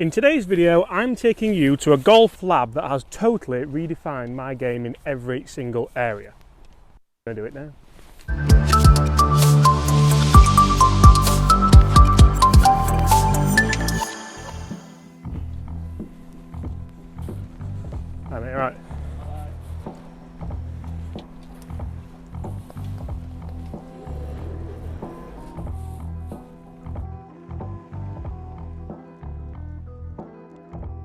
In today's video, I'm taking you to a golf lab that has totally redefined my game in every single area. I'm going to do it now. Hi mate, right.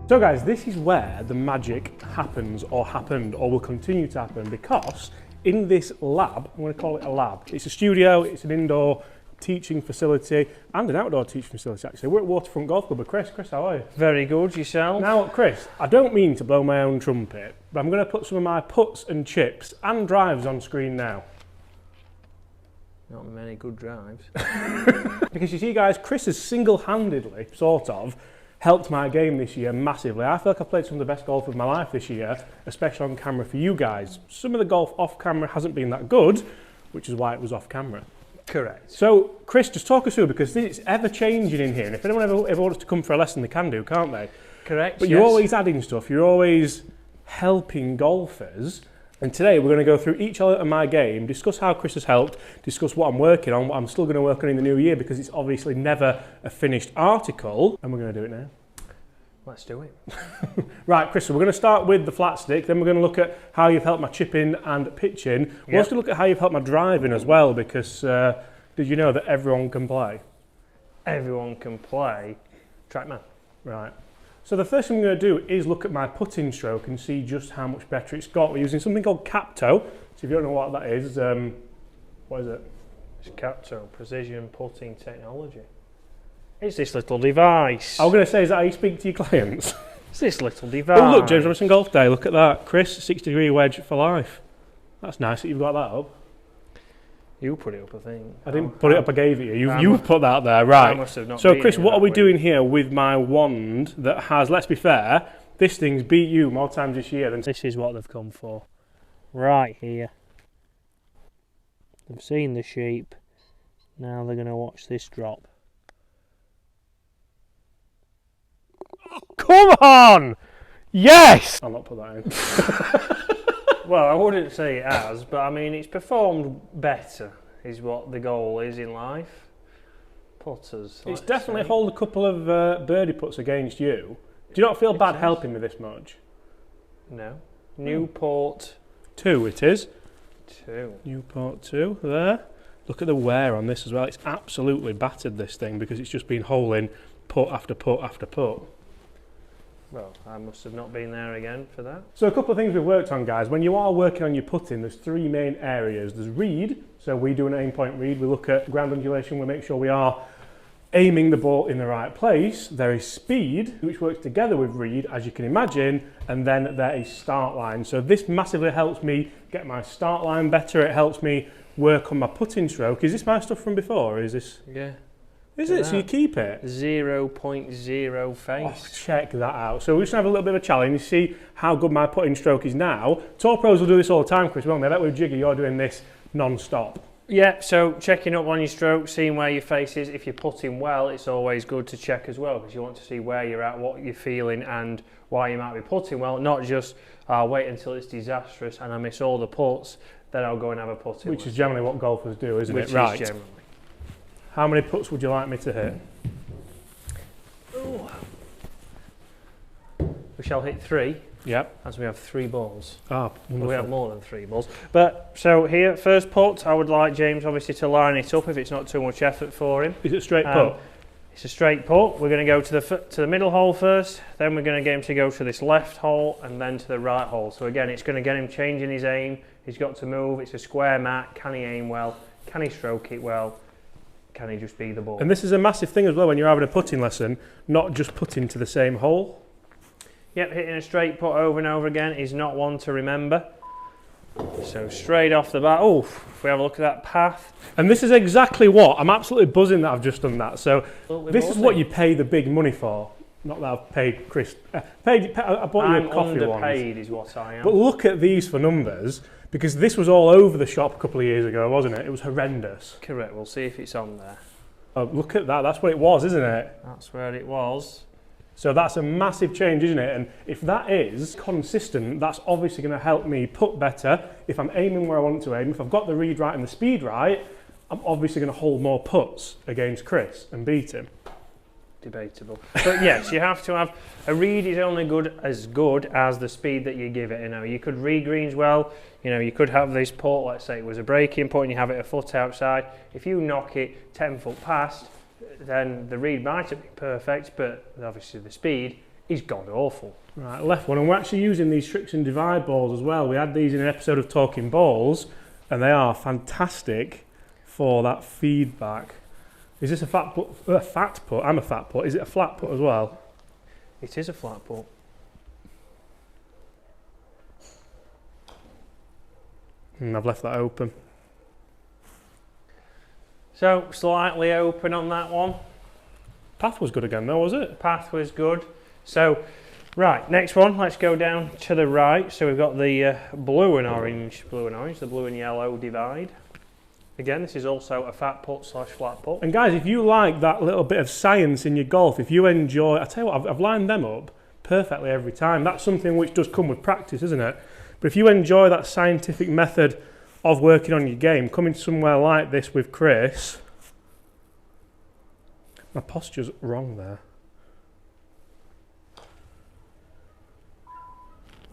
So guys, this is where the magic happens or happened or will continue to happen, because in this lab, I'm going to call it a lab. It's a studio, it's an indoor teaching facility and an outdoor teaching facility actually. We're at Waterfront Golf Club with Chris. Chris, how are you? Very good, yourself? Now Chris, I don't mean to blow my own trumpet, but I'm going to put some of my putts and chips and drives on screen now. Not many good drives. Because you see guys, Chris has single-handedly, sort of, helped my game this year massively. I feel like I've played some of the best golf of my life this year, especially on camera for you guys. Some of the golf off camera hasn't been that good, which is why it was off camera. Correct. So, Chris, just talk us through, because it's ever changing in here, and if anyone ever wants to come for a lesson, they can do, can't they? Correct. But you're always adding stuff, you're always helping golfers. And today we're going to go through each element of my game, discuss how Chris has helped, discuss what I'm working on, what I'm still going to work on in the new year, because it's obviously never a finished article, and we're going to do it now. Let's do it. Right, Chris, so we're going to start with the flat stick, then we're going to look at how you've helped my chipping and pitching. We're also going to look at how you've helped my driving as well, because did you know that everyone can play? Everyone can play Trackman. Right. So the first thing we're going to do is look at my putting stroke and see just how much better it's got. We're using something called Capto. So if you don't know what that is, what is it? It's Capto, Precision Putting Technology. It's this little device. I was going to say, is that how you speak to your clients? It's this little device. Oh look, James Robinson Golf Day, look at that. Chris, 60-degree wedge for life. That's nice that you've got that up. You put it up, I think. I didn't put it up, I gave it you. You put that there, right. I must have not. So Chris, what are we doing here with my wand that has, let's be fair, this thing's beat you more times this year than... This is what they've come for. Right here. They've seen the sheep. Now they're going to watch this drop. Come on! Yes! I'll not put that in. Well, I wouldn't say it has, but I mean, it's performed better, is what the goal is in life. Putters. It's definitely hold a couple of birdie putts against you. Do you not feel bad helping me this much? No. Newport 2 it is. 2. Newport 2, there. Look at the wear on this as well. It's absolutely battered, this thing, because it's just been holing putt after putt after putt. Well, I must have not been there again for that. So a couple of things we've worked on, guys. When you are working on your putting, there's 3 main areas. There's read, so we do an aim point read. We look at ground undulation, we make sure we are aiming the ball in the right place. There is speed, which works together with read, as you can imagine, and then there is start line. So this massively helps me get my start line better. It helps me work on my putting stroke. Is this my stuff from before, or is this... Yeah. Is it? So you keep it? 0.0 face. Oh, check that out. So we're just going to have a little bit of a challenge, see how good my putting stroke is now. Tour pros will do this all the time, Chris, won't they? That with Jiggy, you're doing this non-stop. Yeah, so checking up on your stroke, seeing where your face is. If you're putting well, it's always good to check as well, because you want to see where you're at, what you're feeling, and why you might be putting well. Not just, I'll wait until it's disastrous and I miss all the putts, then I'll go and have a putting. Which is generally what golfers do, isn't it? Right. Generally. How many putts would you like me to hit? Ooh. We shall hit 3. Yep. As we have 3 balls. Ah, wonderful. We have more than 3 balls. But so here, first putt, I would like James obviously to line it up if it's not too much effort for him. Is it straight putt? It's a straight putt. We're going to go to the middle hole first, then we're going to get him to go to this left hole and then to the right hole. So again, it's going to get him changing his aim. He's got to move. It's a square mat. Can he aim well? Can he stroke it well? Can he just be the ball? And this is a massive thing as well when you're having a putting lesson, not just putting to the same hole. Yep, hitting a straight putt over and over again is not one to remember. So straight off the bat, oh, if we have a look at that path. And this is exactly what, I'm absolutely buzzing that I've just done that. So this is what you pay the big money for. Not that I've paid Chris, I bought you a coffee once. Underpaid is what I am. But look at these for numbers. Because this was all over the shop a couple of years ago, wasn't it? It was horrendous. Correct, we'll see if it's on there. Oh, look at that, that's what it was, isn't it? That's where it was. So that's a massive change, isn't it? And if that is consistent, that's obviously going to help me putt better. If I'm aiming where I want to aim, if I've got the read right and the speed right, I'm obviously going to hold more putts against Chris and beat him. Debatable. But yes, you have to have, a read is only good as the speed that you give it. You know, you could read greens well, you know, you could have this putt, let's say it was a breaking putt and you have it a foot outside. If you knock it 10 foot past, then the read might have been perfect, but obviously the speed is god awful. Right, left one, and we're actually using these Tricks and Divide balls as well. We had these in an episode of Talking Balls, and they are fantastic for that feedback. Is this a fat putt? A fat putt? I'm a fat putt. Is it a flat putt as well? It is a flat putt. And I've left that open. So, slightly open on that one. Path was good again though, was it? Path was good. So, right, next one, let's go down to the right. So we've got the blue and orange, the blue and yellow divide. Again, this is also a fat putt / flat putt. And guys, if you like that little bit of science in your golf, if you enjoy, I tell you what, I've lined them up perfectly every time. That's something which does come with practice, isn't it? But if you enjoy that scientific method of working on your game, coming somewhere like this with Chris, my posture's wrong there.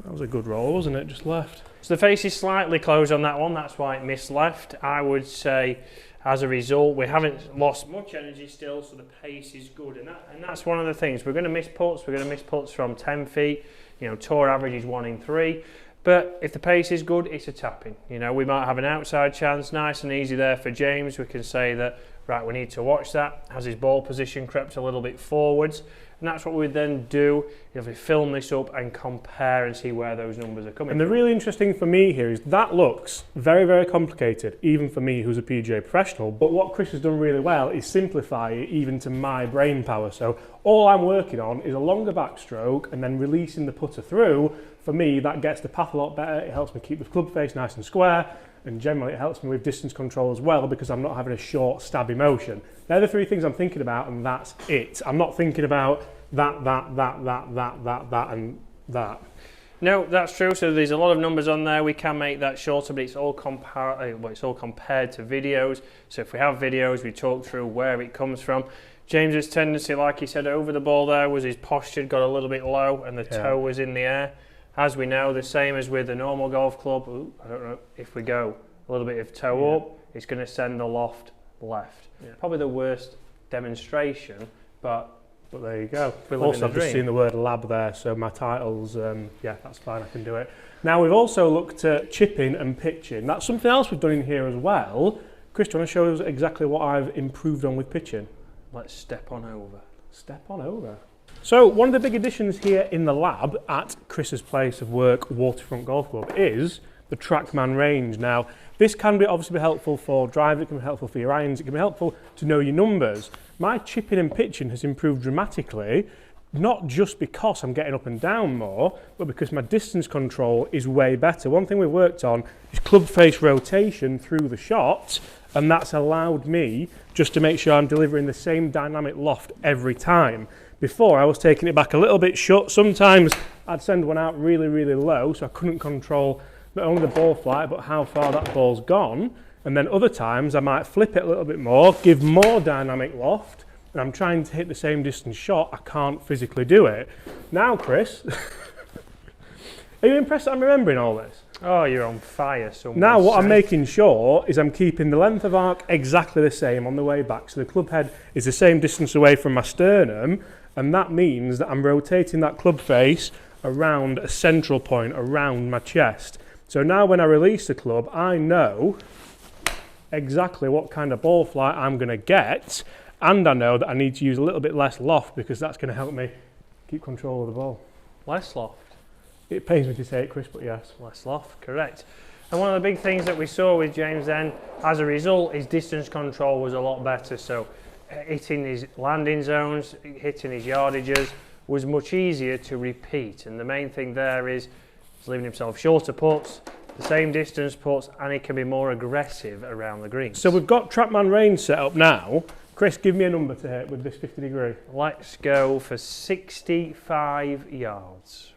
That was a good roll, wasn't it? Just left. So the face is slightly closed on that one, that's why it missed left. I would say, as a result, we haven't lost much energy still, so the pace is good. And that's one of the things. We're going to miss putts. We're going to miss putts from 10 feet. You know, tour average is 1 in 3. But if the pace is good, it's a tapping. You know, we might have an outside chance, nice and easy there for James. We can say that, right, we need to watch that. Has his ball position crept a little bit forwards? And that's what we then do, if we film this up and compare and see where those numbers are coming from. And the really interesting for me here is that looks very, very complicated, even for me who's a PGA professional. But what Chris has done really well is simplify it even to my brain power. So all I'm working on is a longer backstroke and then releasing the putter through. For me, that gets the path a lot better. It helps me keep the club face nice and square. And generally it helps me with distance control as well because I'm not having a short, stabby motion. They're the 3 things I'm thinking about, and that's it. I'm not thinking about that, and that. No, that's true. So there's a lot of numbers on there. We can make that shorter, but it's all compared to videos. So if we have videos, we talk through where it comes from. James's tendency, like he said, over the ball there was his posture got a little bit low and the toe was in the air. As we know, the same as with a normal golf club, I don't know, if we go a little bit of toe up, it's going to send the loft left. Yeah. Probably the worst demonstration, but there you go. Also, I've just seen the word lab there, so my title's, yeah, that's fine, I can do it. Now, we've also looked at chipping and pitching. That's something else we've done in here as well. Chris, do you want to show us exactly what I've improved on with pitching? Let's step on over. Step on over. So one of the big additions here in the lab at Chris's place of work, Waterfront Golf Club, is the Trackman Range. Now, this can obviously be helpful for driving, it can be helpful for your irons, it can be helpful to know your numbers. My chipping and pitching has improved dramatically, not just because I'm getting up and down more, but because my distance control is way better. One thing we've worked on is club face rotation through the shot, and that's allowed me just to make sure I'm delivering the same dynamic loft every time. Before, I was taking it back a little bit short. Sometimes I'd send one out really, really low, so I couldn't control not only the ball flight, but how far that ball's gone. And then other times, I might flip it a little bit more, give more dynamic loft, and I'm trying to hit the same distance shot. I can't physically do it. Now, Chris, are you impressed that I'm remembering all this? Oh, you're on fire. Now what I'm making sure is I'm keeping the length of arc exactly the same on the way back. So the club head is the same distance away from my sternum, and that means that I'm rotating that club face around a central point, around my chest. So now when I release the club, I know exactly what kind of ball flight I'm going to get, and I know that I need to use a little bit less loft because that's going to help me keep control of the ball. Less loft? It pains me to say it, Chris, but yes. Less loft, correct. And one of the big things that we saw with James then, as a result, his distance control was a lot better. So hitting his landing zones, hitting his yardages was much easier to repeat. And the main thing there is he's leaving himself shorter putts, the same distance putts, and he can be more aggressive around the greens. So we've got Trackman Range set up now. Chris, give me a number to hit with this 50 degree. Let's go for 65 yards.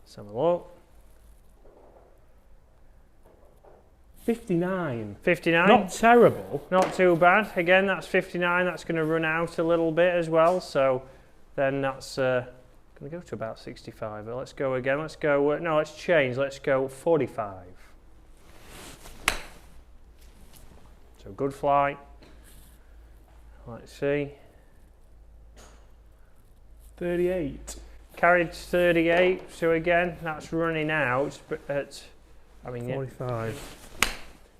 Let's have a look. 59. 59. Not terrible. Not too bad. Again, that's 59. That's going to run out a little bit as well. So then that's going to go to about 65. But let's go again. Let's go. No, let's change. Let's go 45. So good flight. Let's see. 38. Carried 38. So again, that's running out. But at, I mean, 45.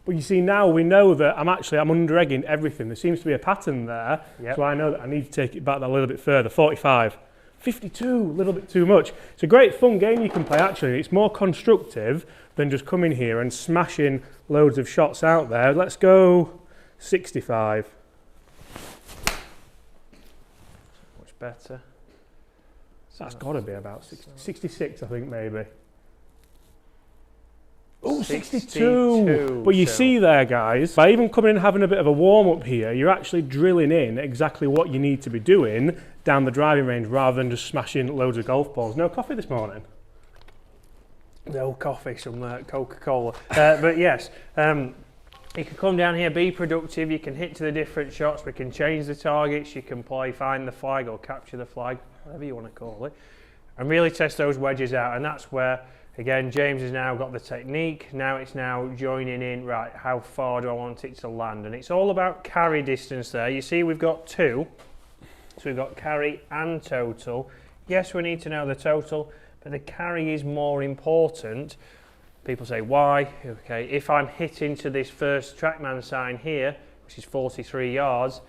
But you see, now we know that I'm under-egging everything. There seems to be a pattern there. Yep. So I know that I need to take it back a little bit further. 45. 52, a little bit too much. It's a great fun game you can play, actually. It's more constructive than just coming here and smashing loads of shots out there. Let's go 65. Much better. That's got to be about 60, 66, I think, maybe. Oh, 62. But you see there, guys, by even coming in and having a bit of a warm-up here, you're actually drilling in exactly what you need to be doing down the driving range rather than just smashing loads of golf balls. No coffee this morning? No coffee, some Coca-Cola. But yes, you can come down here, be productive, you can hit to the different shots, we can change the targets, you can play find the flag or capture the flag, whatever you want to call it, and really test those wedges out. And that's where, again, James has now got the technique. Now it's now joining in, right, how far do I want it to land? And it's all about carry distance there. You see we've got two. So we've got carry and total. Yes, we need to know the total, but the carry is more important. People say, why? Okay, if I'm hitting to this first Trackman sign here, which is 43 yards,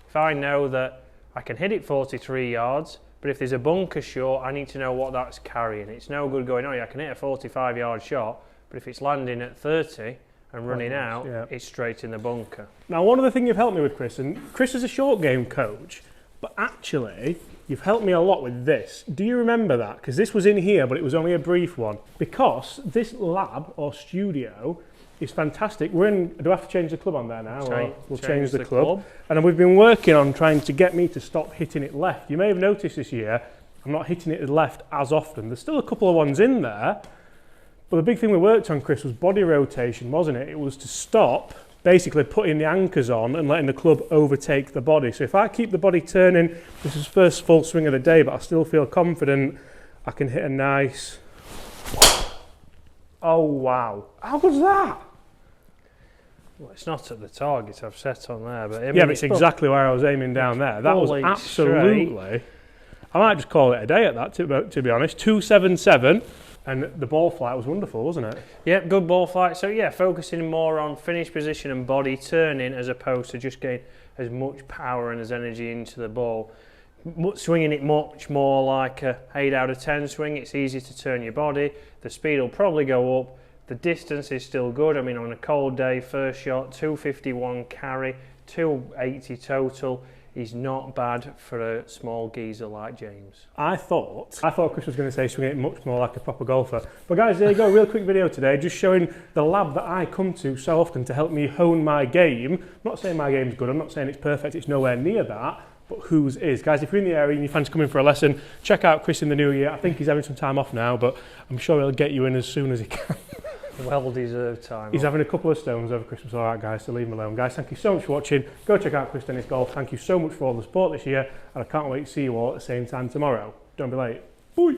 if I know that I can hit it 43 yards, but if there's a bunker short, I need to know what that's carrying. It's no good going, oh yeah, I can hit a 45-yard shot, but if it's landing at 30 and running out, it's straight in the bunker. Now, one other thing you've helped me with, Chris, and Chris is a short game coach, but actually, you've helped me a lot with this. Do you remember that? Because this was in here, but it was only a brief one. Because this lab or studio is fantastic. We're in. Do I have to change the club on there now? Or we'll change the club. And we've been working on trying to get me to stop hitting it left. You may have noticed this year, I'm not hitting it left as often. There's still a couple of ones in there. But the big thing we worked on, Chris, was body rotation, wasn't it? It was to stop basically putting the anchors on and letting the club overtake the body. So if I keep the body turning, this is first full swing of the day, but I still feel confident I can hit a nice... Oh, wow. How good's that? Well, it's not at the target I've set on there, but I mean, yeah, but it's exactly where I was aiming down there. That was absolutely... Straight. I might just call it a day at that, to be honest. 277. And the ball flight was wonderful, wasn't it? Yep, good ball flight. So yeah, focusing more on finish position and body turning as opposed to just getting as much power and as energy into the ball. Swinging it much more like a 8 out of 10 swing. It's easy to turn your body. The speed will probably go up. The distance is still good. I mean, on a cold day, first shot, 251 carry, 280 total. Is not bad for a small geezer like James. I thought Chris was going to say swing it much more like a proper golfer. But guys, there you go, real quick video today, just showing the lab that I come to so often to help me hone my game. I'm not saying my game's good, I'm not saying it's perfect, it's nowhere near that, but whose is. Guys, if you're in the area and you fancy coming for a lesson, check out Chris in the new year. I think he's having some time off now, but I'm sure he'll get you in as soon as he can. Well-deserved time. He's having a couple of stones over Christmas. All right, guys, so leave him alone. Guys, thank you so much for watching. Go check out Chris Dennis Golf. Thank you so much for all the support this year, and I can't wait to see you all at the same time tomorrow. Don't be late. Bye.